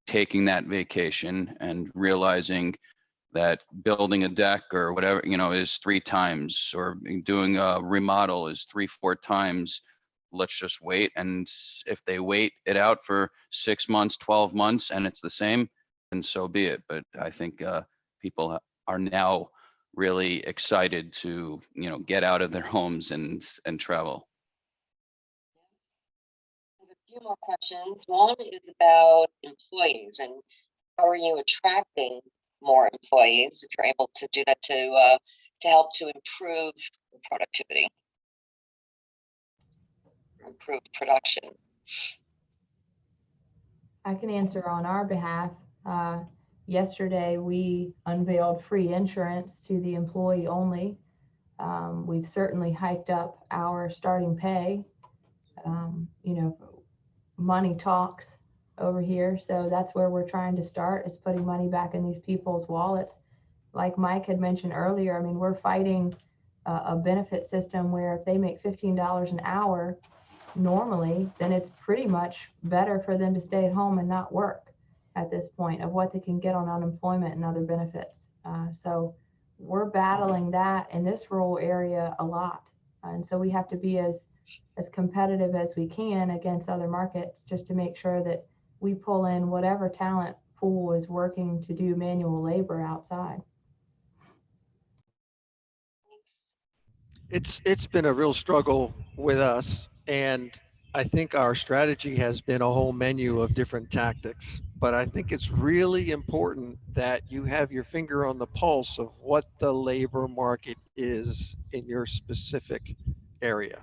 Speaker 3: taking that vacation and realizing that building a deck or whatever, you know, is 3 times, or doing a remodel is 3-4 times. Let's just wait. And if they wait it out for 6 months, 12 months, and it's the same, then so be it. But I think people are now really excited to, you know, get out of their homes and travel.
Speaker 1: I have a few more questions. One is about employees and how are you attracting more employees if you're able to do that to help to improve productivity, improve production.
Speaker 5: I can answer on our behalf. Yesterday, we unveiled free insurance to the employee only. We've certainly hiked up our starting pay. You know, money talks over here. So that's where we're trying to start, is putting money back in these people's wallets. Like Mike had mentioned earlier, I mean, we're fighting a benefit system where if they make $15 an hour normally, then it's pretty much better for them to stay at home and not work at this point of what they can get on unemployment and other benefits. So we're battling that in this rural area a lot. And so we have to be as competitive as we can against other markets, just to make sure that we pull in whatever talent pool is working to do manual labor outside.
Speaker 4: It's been a real struggle with us, and I think our strategy has been a whole menu of different tactics. But I think it's really important that you have your finger on the pulse of what the labor market is in your specific area.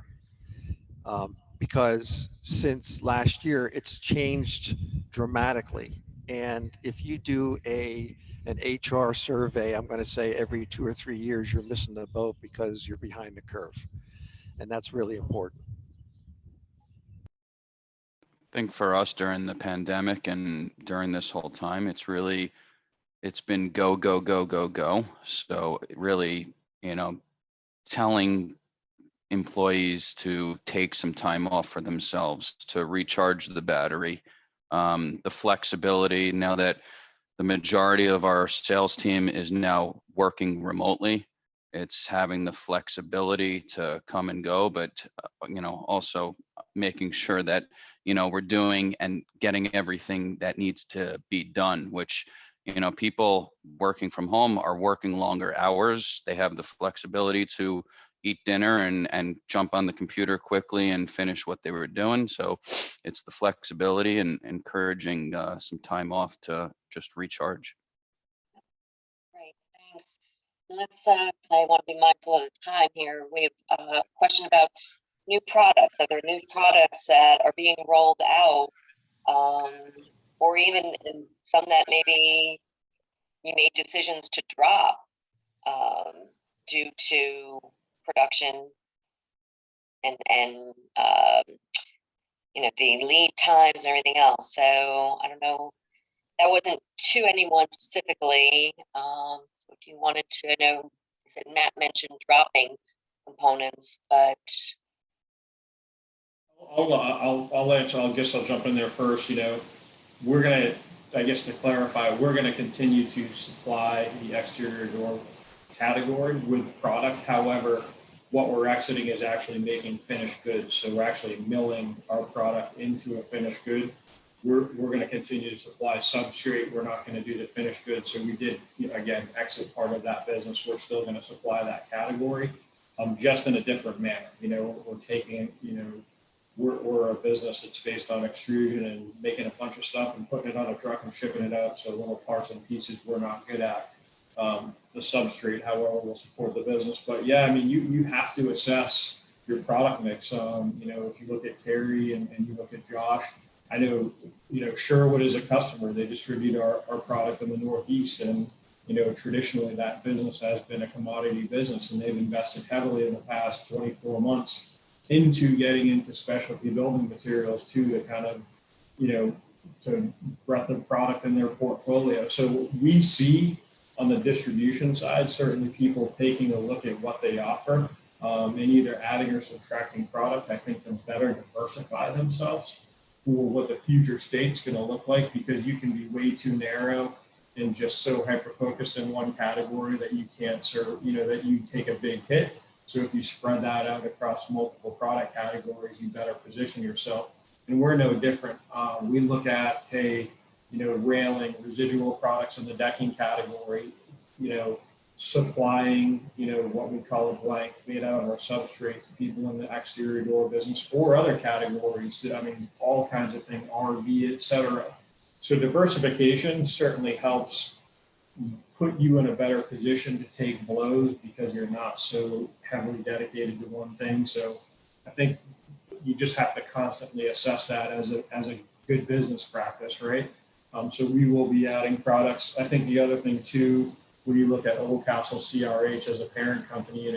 Speaker 4: Because since last year, it's changed dramatically. And if you do an HR survey, I'm going to say every 2 or 3 years, you're missing the boat because you're behind the curve. And that's really important.
Speaker 3: I think for us during the pandemic and during this whole time, it's been go, go, go, go, go. So really, you know, telling employees to take some time off for themselves to recharge the battery, the flexibility now that the majority of our sales team is now working remotely. It's having the flexibility to come and go, but you know, also making sure that, you know, we're doing and getting everything that needs to be done, which, you know, people working from home are working longer hours. They have the flexibility to eat dinner and jump on the computer quickly and finish what they were doing. So it's the flexibility and encouraging some time off to just recharge.
Speaker 1: Great, thanks. Let's, I want to be mindful of the time here. We have a question about new products. Are there new products that are being rolled out, or even in some that maybe you made decisions to drop due to production and you know, the lead times and everything else. So I don't know, that wasn't to anyone specifically. So if you wanted to, I know, I said Matt mentioned dropping components, but
Speaker 2: I'll answer. I guess I'll jump in there first. You know, we're gonna, I guess to clarify, we're gonna continue to supply the exterior door category with product. However, what we're exiting is actually making finished goods. So we're actually milling our product into a finished good. We're going to continue to supply substrate. We're not going to do the finished goods. So we did, you know, again, exit part of that business. We're still going to supply that category, just in a different manner. You know, we're taking, you know, we're a business that's based on extrusion and making a bunch of stuff and putting it on a truck and shipping it out. So little parts and pieces we're not good at. The substrate, however, will support the business. But yeah, I mean, you have to assess your product mix. You know, if you look at Kari and you look at Josh, I know, you know, Sherwood is a customer. They distribute our product in the Northeast. And, you know, traditionally that business has been a commodity business, and they've invested heavily in the past 24 months into getting into specialty building materials too, to kind of, to breadth of product in their portfolio. So we see on the distribution side, certainly people taking a look at what they offer, and either adding or subtracting product. I think them better diversify themselves for what the future state's going to look like, because you can be way too narrow and just so hyper-focused in one category that you can't serve, that you take a big hit. So if you spread that out across multiple product categories, you better position yourself. And we're no different. We look at, railing, residual products in the decking category, supplying, what we call a blank made out of our substrate to people in the exterior door business, or other categories. All kinds of things, RV, et cetera. So diversification certainly helps put you in a better position to take blows, because you're not so heavily dedicated to one thing. So I think you just have to constantly assess that as a good business practice, right? So we will be adding products. I think the other thing too, when you look at Oldcastle CRH as a parent company,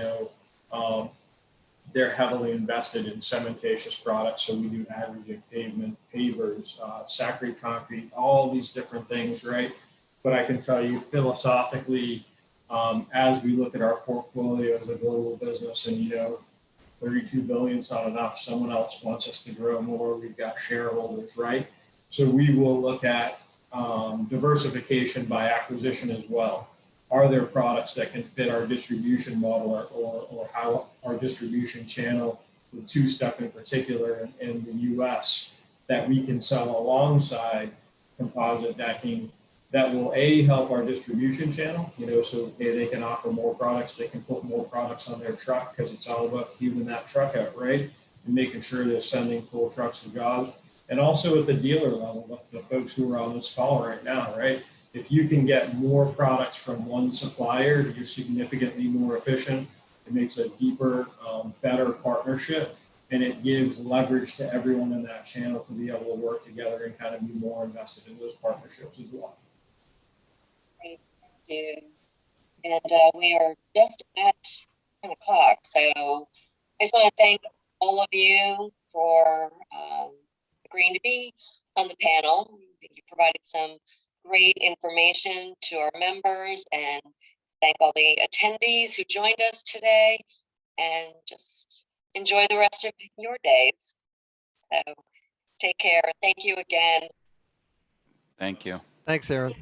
Speaker 2: they're heavily invested in cementatious products. So we do aggregate, pavement, pavers, saccharine concrete, all these different things, right? But I can tell you philosophically, as we look at our portfolio as a global business, and 32 billion is not enough. Someone else wants us to grow more. We've got shareholders, right? So we will look at diversification by acquisition as well. Are there products that can fit our distribution model, or how our distribution channel, the two-step in particular in the US, that we can sell alongside composite decking that will help our distribution channel, so they can offer more products, they can put more products on their truck, because it's all about keeping that truck out, right? And making sure they're sending full trucks of jobs. And also at the dealer level, the folks who are on this call right now, right? If you can get more products from one supplier, you're significantly more efficient. It makes a deeper, better partnership, and it gives leverage to everyone in that channel to be able to work together and kind of be more invested in those partnerships as well.
Speaker 1: Great, thank you. And we are just at 10 o'clock, so I just want to thank all of you for agreeing to be on the panel. You provided some great information to our members, and thank all the attendees who joined us today, and just enjoy the rest of your days. So take care. Thank you again.
Speaker 3: Thank you.
Speaker 4: Thanks, Aaron.